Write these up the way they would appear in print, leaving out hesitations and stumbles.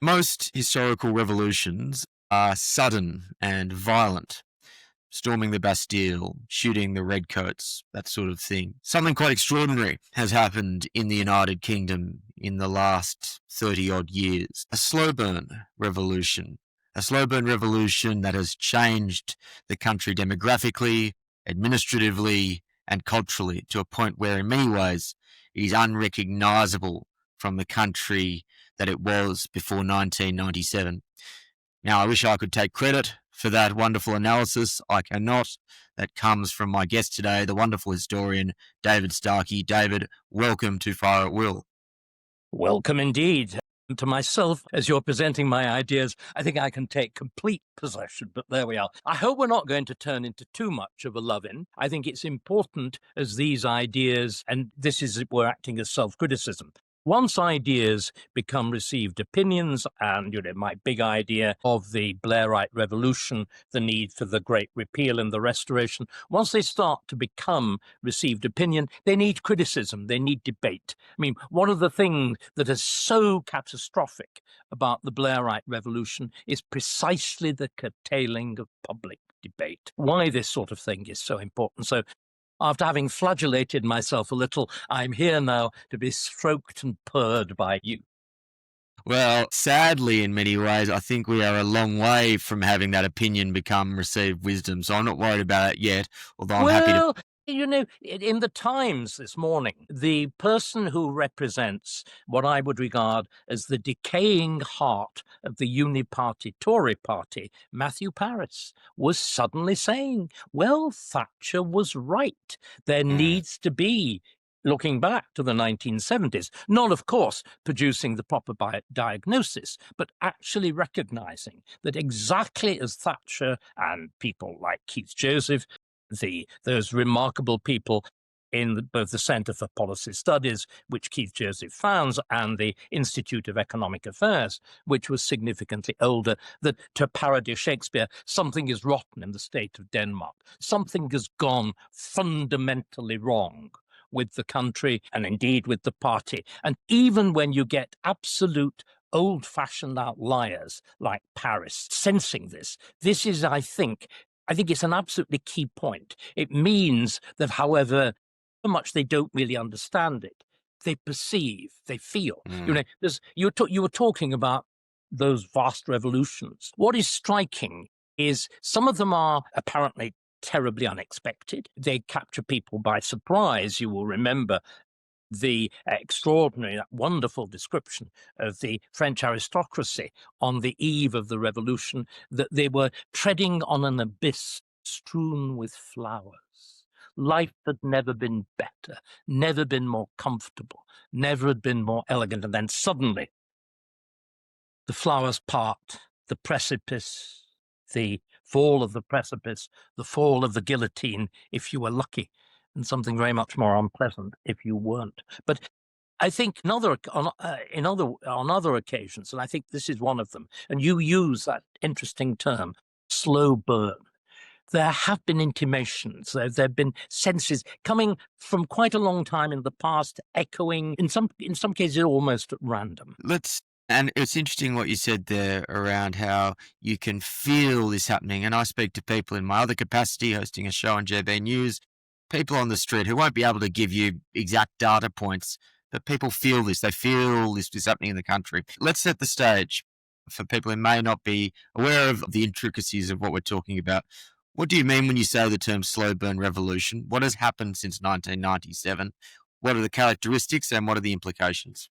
Most historical revolutions are sudden and violent, storming the Bastille, shooting the redcoats, that sort of thing. Something quite extraordinary has happened in the United Kingdom in the last 30 odd years. A slow burn revolution. A slow burn revolution that has changed the country demographically, administratively, and culturally to a point where, in many ways, it is unrecognizable from the country that it was before 1997. Now, I wish I could take credit for that wonderful analysis. I cannot. That comes from my guest today, the wonderful historian, David Starkey. David, welcome to Fire at Will. Welcome indeed. To myself, as you're presenting my ideas, I think I can take complete possession, but there we are. I hope we're not going to turn into too much of a love-in. I think it's important as these ideas, and this is, we're acting as self-criticism. Once ideas become received opinions, and my big idea of the Blairite revolution, the need for the Great Repeal and the Restoration, once they start to become received opinion, they need criticism, they need debate. I mean, one of the things that is so catastrophic about the Blairite revolution is precisely the curtailing of public debate. Why this sort of thing is so important. So after having flagellated myself a little, I'm here now to be stroked and purred by you. Well, sadly, in many ways, I think we are a long way from having that opinion become received wisdom. So I'm not worried about it yet, although I'm happy to. In the Times this morning, the person who represents what I would regard as the decaying heart of the uniparty Tory party, Matthew Paris, was suddenly saying, well, Thatcher was right. There needs to be, looking back to the 1970s, not, of course, producing the proper diagnosis, but actually recognizing that exactly as Thatcher and people like Keith Joseph, those remarkable people in both the Centre for Policy Studies, which Keith Joseph founds, and the Institute of Economic Affairs, which was significantly older, that, to parody Shakespeare, something is rotten in the state of Denmark. Something has gone fundamentally wrong with the country and indeed with the party. And even when you get absolute old-fashioned outliers like Paris sensing this is, I think it's an absolutely key point. It means that however much they don't really understand it, they perceive, they feel. You were talking about those vast revolutions. What is striking is some of them are apparently terribly unexpected. They capture people by surprise. You will remember the extraordinary, wonderful description of the French aristocracy on the eve of the revolution, that they were treading on an abyss strewn with flowers. Life had never been better, never been more comfortable, never had been more elegant. And then suddenly the flowers part, the precipice, the fall of the precipice, the fall of the guillotine, if you were lucky, and something very much more unpleasant if you weren't. But I think on other occasions, and I think this is one of them, and you use that interesting term, slow burn. There have been intimations, there have been senses coming from quite a long time in the past, echoing, in some cases almost at random. And it's interesting what you said there around how you can feel this happening. And I speak to people in my other capacity, hosting a show on JB News, people on the street who won't be able to give you exact data points, but people feel this. They feel this is happening in the country. Let's set the stage for people who may not be aware of the intricacies of what we're talking about. What do you mean when you say the term slow burn revolution? What has happened since 1997? What are the characteristics and what are the implications?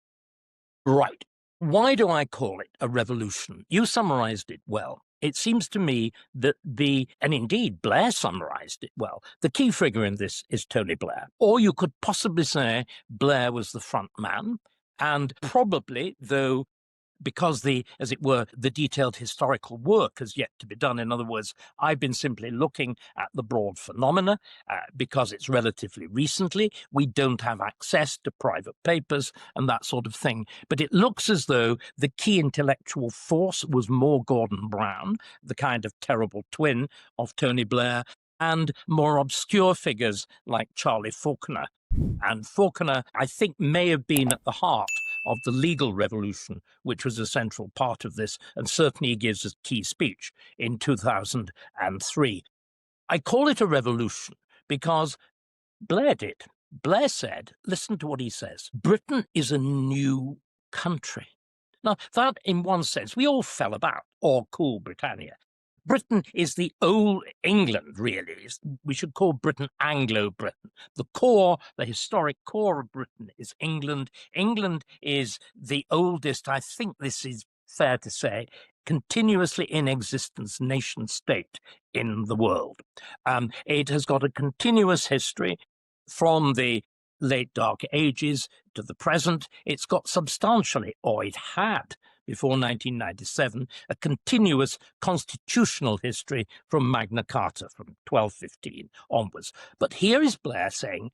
Right. Why do I call it a revolution? You summarized it well. It seems to me that and indeed Blair summarized it well, the key figure in this is Tony Blair. Or you could possibly say Blair was the front man, and probably, though, because as it were, the detailed historical work has yet to be done. In other words, I've been simply looking at the broad phenomena because it's relatively recently. We don't have access to private papers and that sort of thing. But it looks as though the key intellectual force was more Gordon Brown, the kind of terrible twin of Tony Blair, and more obscure figures like Charlie Faulkner. And Faulkner, I think, may have been at the heart of the legal revolution, which was a central part of this, and certainly he gives a key speech in 2003. I call it a revolution because Blair did. Blair said, listen to what he says, Britain is a new country. Now, that in one sense, we all fell about, or cool Britannia. Britain is the old England, really. We should call Britain Anglo-Britain. The core, the historic core of Britain is England. England is the oldest, I think this is fair to say, continuously in existence nation state in the world. It has got a continuous history from the late Dark Ages to the present. It's got substantially, or it had, before 1997, a continuous constitutional history from Magna Carta, from 1215 onwards. But here is Blair saying,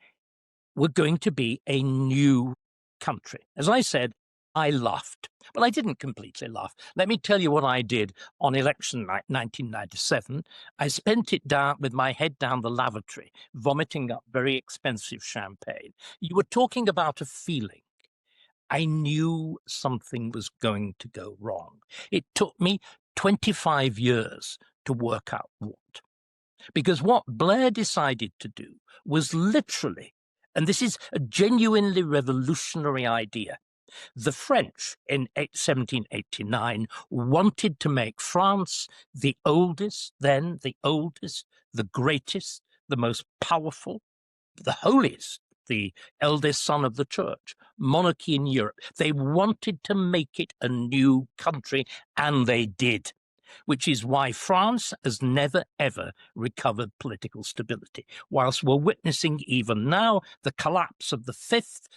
we're going to be a new country. As I said, I laughed. Well, I didn't completely laugh. Let me tell you what I did on election night 1997. I spent it down with my head down the lavatory, vomiting up very expensive champagne. You were talking about a feeling. I knew something was going to go wrong. It took me 25 years to work out what. Because what Blair decided to do was literally, and this is a genuinely revolutionary idea, the French in 1789 wanted to make France the oldest, the greatest, the most powerful, the holiest, the eldest son of the church, monarchy in Europe. They wanted to make it a new country, and they did, which is why France has never, ever recovered political stability, whilst we're witnessing even now the collapse of the fifth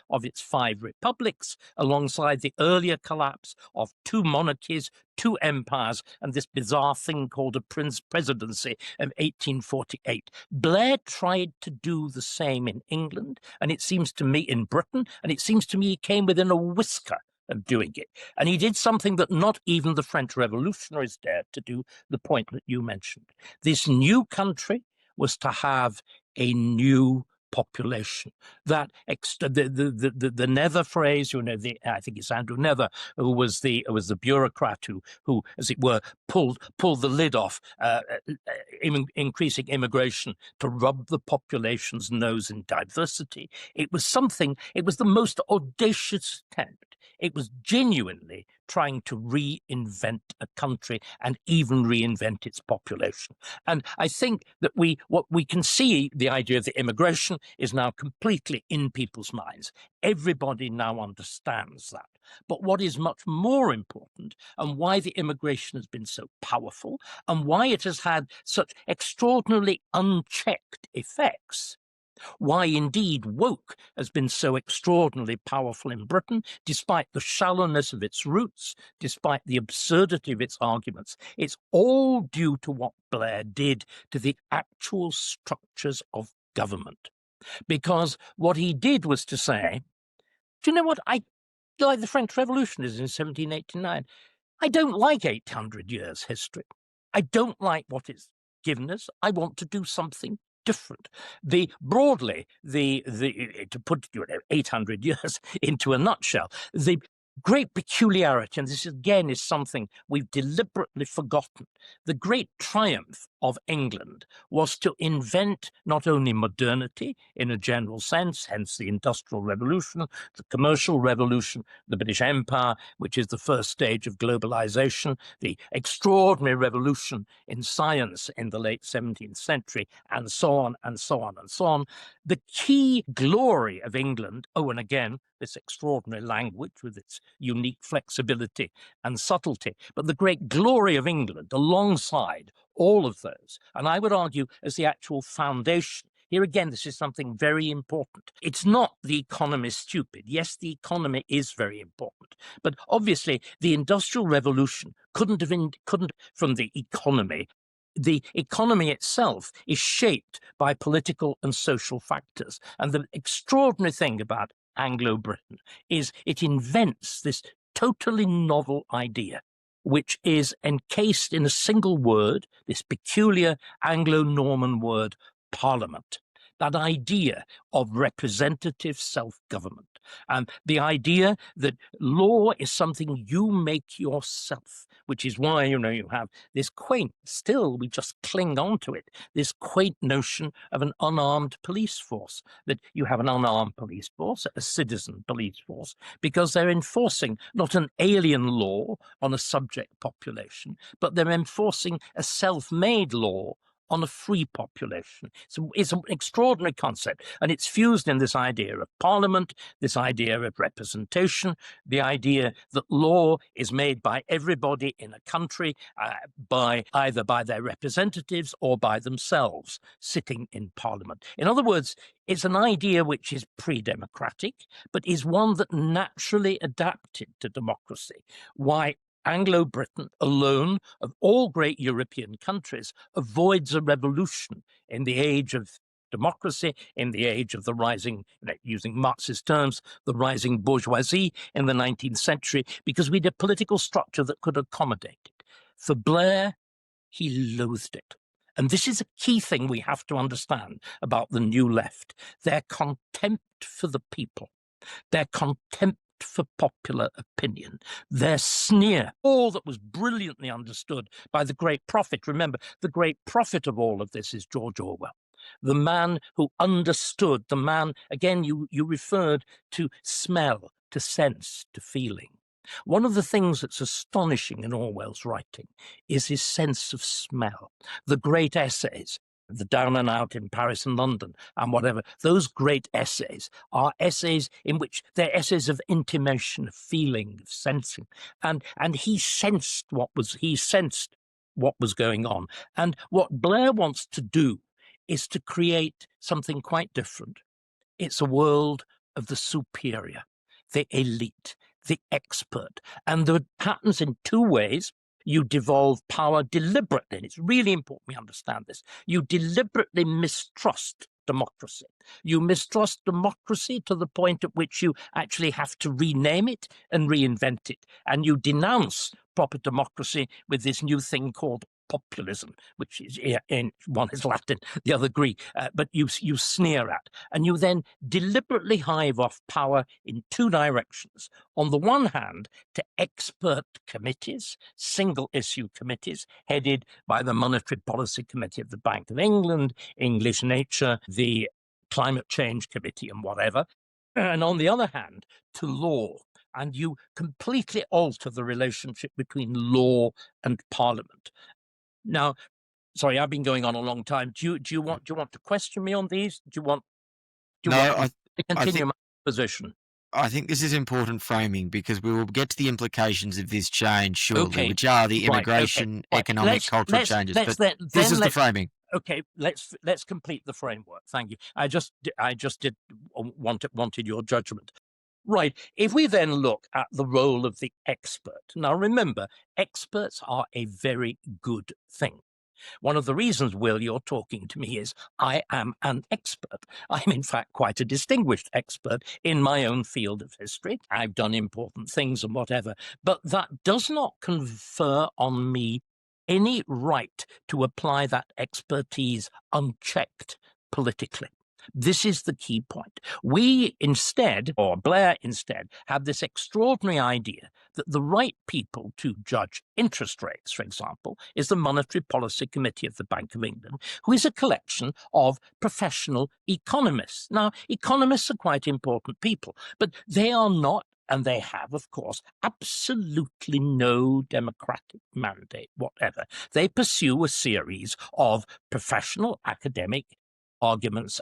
of its 5 republics, alongside the earlier collapse of 2 monarchies, 2 empires, and this bizarre thing called a Prince Presidency of 1848. Blair tried to do the same in England, and it seems to me in Britain, and it seems to me he came within a whisker of doing it. And he did something that not even the French revolutionaries dared to do, the point that you mentioned. This new country was to have a new population. That the Nether phrase, I think it's Andrew Nether, who was the bureaucrat who, as it were, pulled the lid off, increasing immigration to rub the population's nose in diversity. It was the most audacious attempt. It was genuinely trying to reinvent a country and even reinvent its population. And I think that what we can see, the idea of the immigration is now completely in people's minds. Everybody now understands that. But what is much more important, and why the immigration has been so powerful, and why it has had such extraordinarily unchecked effects, why indeed woke has been so extraordinarily powerful in Britain, despite the shallowness of its roots, despite the absurdity of its arguments, it's all due to what Blair did to the actual structures of government. Because what he did was to say, do you know what, like the French Revolution is in 1789, I don't like 800 years history. I don't like what it's given us. I want to do something different. Broadly, to put 800 years into a nutshell, the great peculiarity, and this again is something we've deliberately forgotten, the great triumph of England was to invent not only modernity in a general sense, hence the Industrial Revolution, the Commercial Revolution, the British Empire, which is the first stage of globalization, the extraordinary revolution in science in the late 17th century, and so on, and so on, and so on. The key glory of England, and again, this extraordinary language with its unique flexibility and subtlety, but the great glory of England alongside all of those, and I would argue as the actual foundation. Here again, this is something very important. It's not the economy stupid. Yes, the economy is very important, but obviously the Industrial Revolution couldn't from the economy. The economy itself is shaped by political and social factors, and the extraordinary thing about Anglo-Britain is it invents this totally novel idea, which is encased in a single word, this peculiar Anglo-Norman word, parliament. that idea of representative self-government, and the idea that law is something you make yourself, which is why, you have this quaint, still we just cling on to it, this quaint notion of an unarmed police force, that you have an unarmed police force, a citizen police force, because they're enforcing not an alien law on a subject population, but they're enforcing a self-made law on a free population. So it's an extraordinary concept, and it's fused in this idea of parliament, this idea of representation, the idea that law is made by everybody in a country either by their representatives or by themselves sitting in parliament. In other words, it's an idea which is pre-democratic, but is one that naturally adapted to democracy. Why Anglo-Britain alone of all great European countries avoids a revolution in the age of democracy, in the age of the rising, using Marxist terms, the rising bourgeoisie in the 19th century, because we had a political structure that could accommodate it. For Blair, he loathed it. And this is a key thing we have to understand about the New Left. Their contempt for the people, their contempt for popular opinion, their sneer, all that was brilliantly understood by the great prophet. Remember, the great prophet of all of this is George Orwell, the man who understood, the man, again, you referred to smell, to sense, to feeling. One of the things that's astonishing in Orwell's writing is his sense of smell. The great essays, the Down and Out in Paris and London and whatever, those great essays are essays in which they're essays of intimation, of feeling, of sensing. And he sensed what was going on. And what Blair wants to do is to create something quite different. It's a world of the superior, the elite, the expert. And that happens in two ways. You devolve power deliberately, and it's really important we understand this. You deliberately mistrust democracy. You mistrust democracy to the point at which you actually have to rename it and reinvent it. And you denounce proper democracy with this new thing called populism, which is, in one is Latin, the other Greek, but you sneer at. And you then deliberately hive off power in two directions. On the one hand, to expert committees, single issue committees, headed by the Monetary Policy Committee of the Bank of England, English Nature, the Climate Change Committee and whatever. And on the other hand, to law. And you completely alter the relationship between law and parliament. Now, sorry, I've been going on a long time. Do you want to question me on these? Do you want to continue my position? I think this is important framing, because we will get to the implications of this change shortly, which are the immigration, economic, cultural changes. This is the framing. Okay, let's complete the framework. Thank you. I just wanted your judgment. Right. If we then look at the role of the expert. Now, remember, experts are a very good thing. One of the reasons, Will, you're talking to me is I am an expert. I'm, in fact, quite a distinguished expert in my own field of history. I've done important things and whatever. But that does not confer on me any right to apply that expertise unchecked politically. This is the key point. We instead, or Blair instead, have this extraordinary idea that the right people to judge interest rates, for example, is the Monetary Policy Committee of the Bank of England, who is a collection of professional economists. Now, economists are quite important people, but they are not, and they have, of course, absolutely no democratic mandate whatever. They pursue a series of professional academic arguments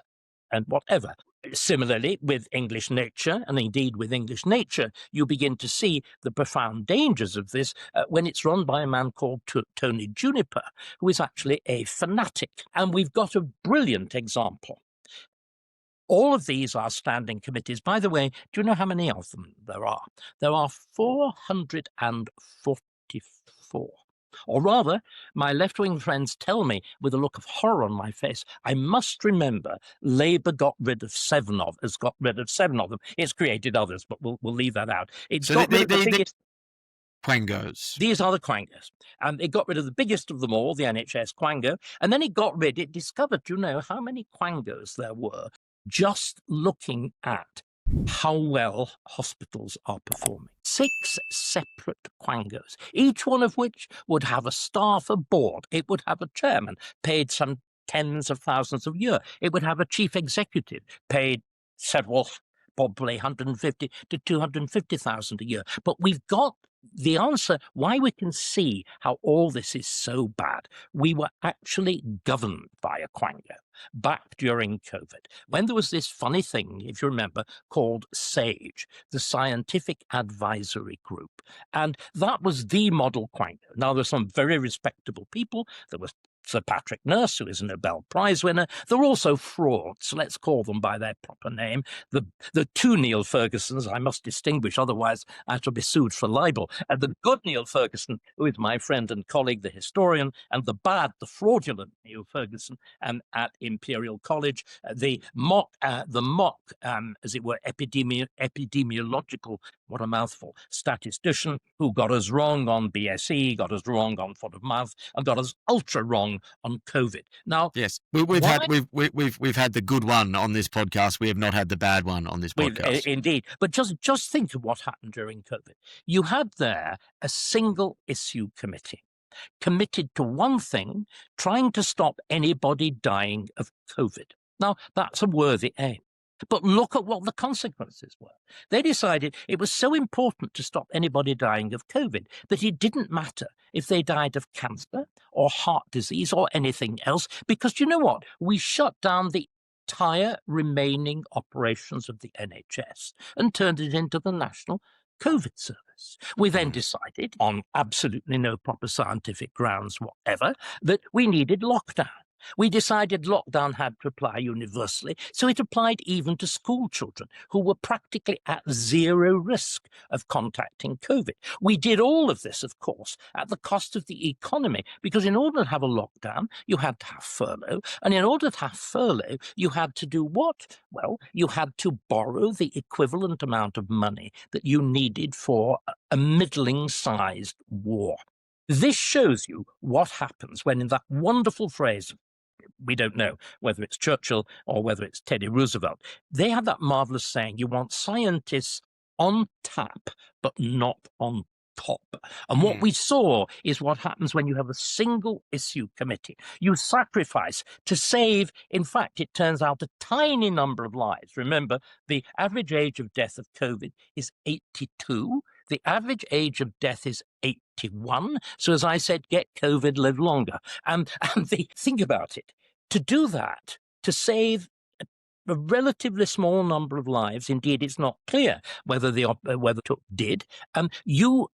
and whatever. Similarly, with English nature, and indeed with English nature, you begin to see the profound dangers of this when it's run by a man called Tony Juniper, who is actually a fanatic. And we've got a brilliant example. All of these are standing committees. By the way, do you know how many of them there are? There are 444. Or rather, my left-wing friends tell me, with a look of horror on my face, I must remember Labour has got rid of seven of them. It's created others, but we'll leave that out. It's got rid of the biggest. Quangos. These are the quangos. And it got rid of the biggest of them all, the NHS quango. And then it discovered, how many quangos there were just looking at how well hospitals are performing. 6 separate quangos, each one of which would have a staff, a board. It would have a chairman paid some tens of thousands a year. It would have a chief executive paid several, probably 150 to 250,000 a year. But we've got the answer why we can see how all this is so bad. We were actually governed by a quango back during COVID, when there was this funny thing, if you remember, called SAGE, the Scientific Advisory Group. And that was the model quango. Now, there's some very respectable people. There was Sir Patrick Nurse, who is a Nobel Prize winner. There are also frauds, let's call them by their proper name. The two Neil Fergusons, I must distinguish, otherwise I shall be sued for libel. And the good Neil Ferguson, who is my friend and colleague, the historian, and the fraudulent Neil Ferguson at Imperial College, the mock, as it were, epidemiological, what a mouthful, statistician who got us wrong on BSE, got us wrong on foot of mouth, and got us ultra wrong on COVID. Now, yes, we've had the good one on this podcast. We have not had the bad one on this podcast. Indeed, but just think of what happened during COVID. You had there a single issue committee committed to one thing, trying to stop anybody dying of COVID. Now, that's a worthy aim. But look at what the consequences were. They decided it was so important to stop anybody dying of COVID that it didn't matter if they died of cancer or heart disease or anything else, because you know what? We shut down the entire remaining operations of the NHS and turned it into the National COVID Service. We then decided, on absolutely no proper scientific grounds whatever, that we needed lockdown. We decided lockdown had to apply universally, so it applied even to school children who were practically at zero risk of contacting COVID. We did all of this, of course, at the cost of the economy, because in order to have a lockdown, you had to have furlough, and in order to have furlough, you had to do what? Well, you had to borrow the equivalent amount of money that you needed for a middling-sized war. This shows you what happens when, in that wonderful phrase, we don't know whether it's Churchill or whether it's Teddy Roosevelt, they had that marvelous saying, you want scientists on tap, but not on top. And what we saw is what happens when you have a single issue committee. You sacrifice to save, in fact, it turns out, a tiny number of lives. Remember, the average age of death of COVID is 82. The average age of death is 81. So as I said, get COVID, live longer. And think about it. To do that, to save a relatively small number of lives, indeed it's not clear whether it did, you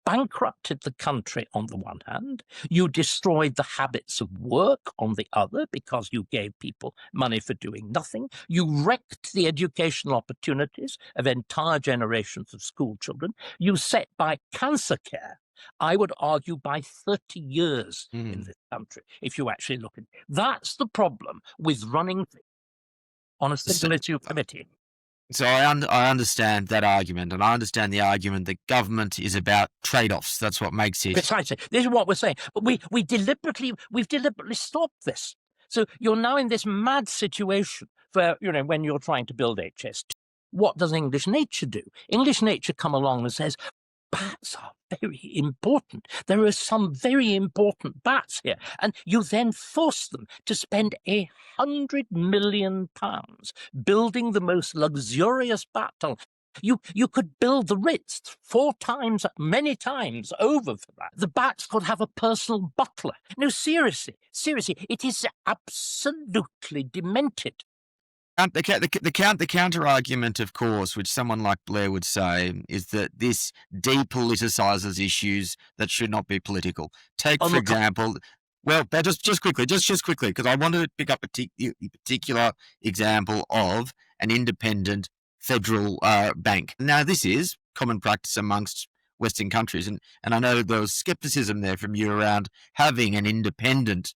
bankrupted the country on the one hand, you destroyed the habits of work on the other because you gave people money for doing nothing, you wrecked the educational opportunities of entire generations of school children, you set back cancer care, I would argue, by 30 years in this country, if you actually look at it. That's the problem with running on a single issue committee. So I understand that argument, and I understand the argument that government is about trade-offs. That's what makes it. Precisely. This is what we're saying. But we've deliberately stopped this. So you're now in this mad situation where, when you're trying to build HS2, what does English nature do? English nature come along and says, bats are very important. There are some very important bats here. And you then force them to spend £100 million building the most luxurious bat tunnel. You could build the Ritz many times over for that. The bats could have a personal butler. No, seriously, it is absolutely demented. The counter argument, of course, which someone like Blair would say, is that this depoliticizes issues that should not be political. Take, for example, just quickly, because I wanted to pick up a particular example of an independent federal bank. Now, this is common practice amongst Western countries, and I know there was skepticism there from you around having an independent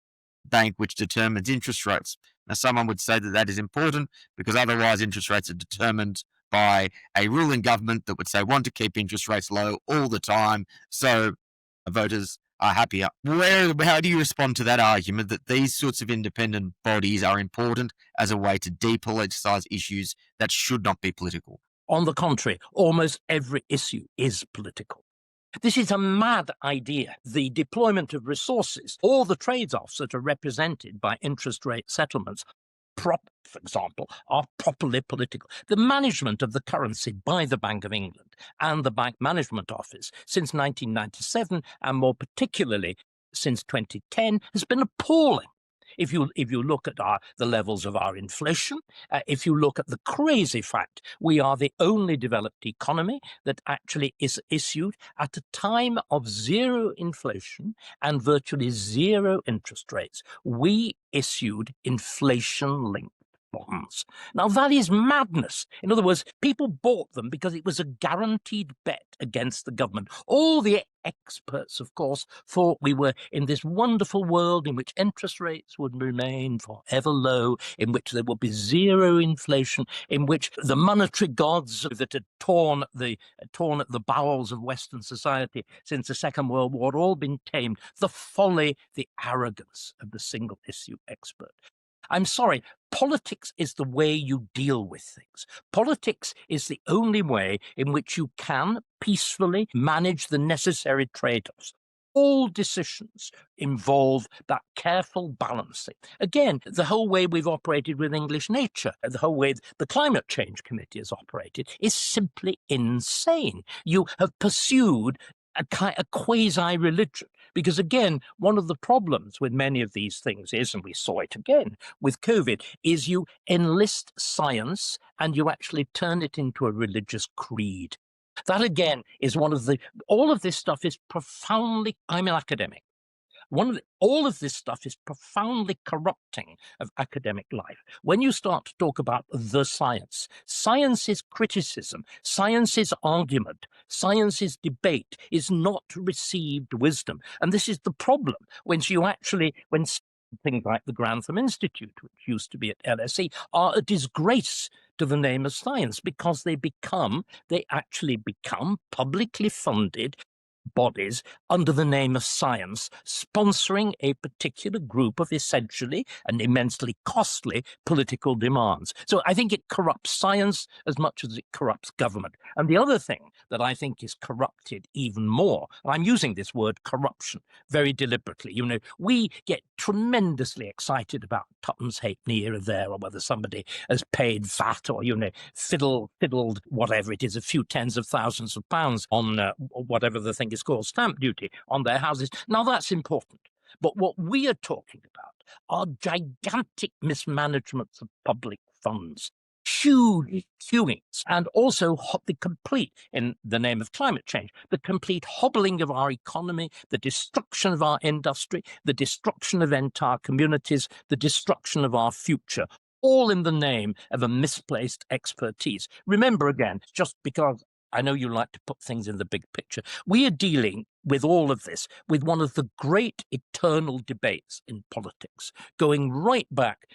bank which determines interest rates. Now, someone would say that is important because otherwise interest rates are determined by a ruling government that would say want to keep interest rates low all the time, so voters are happier. How do you respond to that argument that these sorts of independent bodies are important as a way to depoliticize issues that should not be political? On the contrary, almost every issue is political. This is a mad idea. The deployment of resources, all the trade-offs that are represented by interest rate settlements, for example, are properly political. The management of the currency by the Bank of England and the Bank Management Office since 1997, and more particularly since 2010, has been appalling. If you look at the levels of our inflation, if you look at the crazy fact we are the only developed economy that actually is issued at a time of zero inflation and virtually zero interest rates, we issued inflation-linked bonds. Now, that is madness. In other words, people bought them because it was a guaranteed bet against the government. All the experts, of course, thought we were in this wonderful world in which interest rates would remain forever low, in which there would be zero inflation, in which the monetary gods that had torn at the bowels of Western society since the Second World War had all been tamed. The folly, the arrogance of the single issue expert. I'm sorry, politics is the way you deal with things. Politics is the only way in which you can peacefully manage the necessary trade-offs. All decisions involve that careful balancing. Again, the whole way we've operated with English nature, the whole way the Climate Change Committee has operated, is simply insane. You have pursued a quasi-religion. Because again, one of the problems with many of these things is, and we saw it again with COVID, is you enlist science and you actually turn it into a religious creed. That again is all of this stuff is profoundly, I'm an academic. All of this stuff is profoundly corrupting of academic life. When you start to talk about the science, science is criticism, science is argument, science is debate, is not received wisdom. And this is the problem when things like the Grantham Institute, which used to be at LSE, are a disgrace to the name of science because they actually become publicly funded bodies under the name of science, sponsoring a particular group of essentially and immensely costly political demands. So I think it corrupts science as much as it corrupts government. And the other thing that I think is corrupted even more, and I'm using this word corruption very deliberately, we get tremendously excited about tuppence halfpenny here or there, or whether somebody has paid VAT or, fiddled whatever it is, a few tens of thousands of pounds on whatever the thing is called, stamp duty on their houses. Now, that's important. But what we are talking about are gigantic mismanagements of public funds, huge queuings, and also the complete, in the name of climate change, the complete hobbling of our economy, the destruction of our industry, the destruction of entire communities, the destruction of our future, all in the name of a misplaced expertise. Remember again, just because I know you like to put things in the big picture, we are dealing with all of this with one of the great eternal debates in politics, going right back.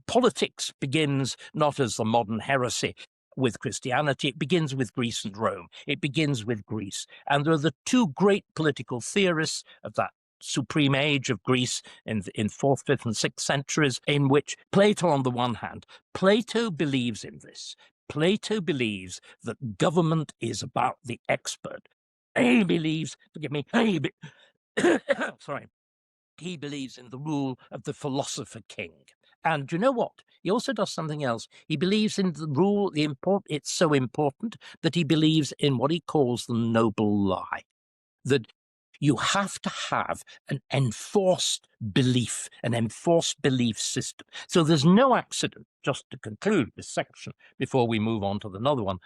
Politics begins not as the modern heresy with Christianity. It begins with Greece and Rome. It begins with Greece. And there are the two great political theorists of that supreme age of Greece in 4th, 5th, and 6th centuries, in which Plato, on the one hand, Plato believes in this. Plato believes that government is about the expert. He believes, sorry, he believes in the rule of the philosopher king. And you know what? He also does something else. He believes in the rule, it's so important that he believes in what he calls the noble lie, that you have to have an enforced belief system. So there's no accident, just to conclude this section before we move on to another one,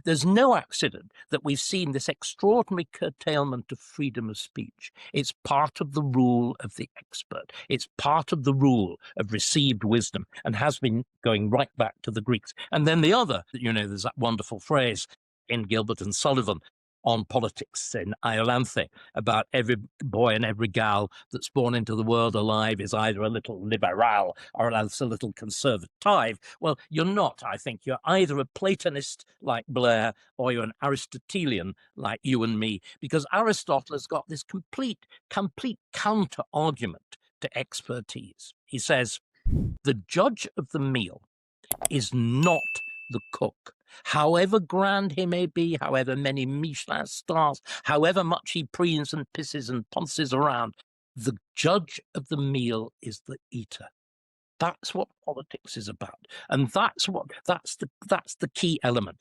there's no accident that we've seen this extraordinary curtailment of freedom of speech. It's part of the rule of the expert. It's part of the rule of received wisdom and has been going right back to the Greeks. And then the other, there's that wonderful phrase in Gilbert and Sullivan, on politics in Iolanthe about every boy and every gal that's born into the world alive is either a little liberal or else a little conservative. Well, you're not, I think. You're either a Platonist like Blair or you're an Aristotelian like you and me, because Aristotle has got this complete counter argument to expertise. He says, the judge of the meal is not the cook. However grand he may be, however many Michelin stars, however much he preens and pisses and ponces around, the judge of the meal is the eater. That's what politics is about, and that's the key element.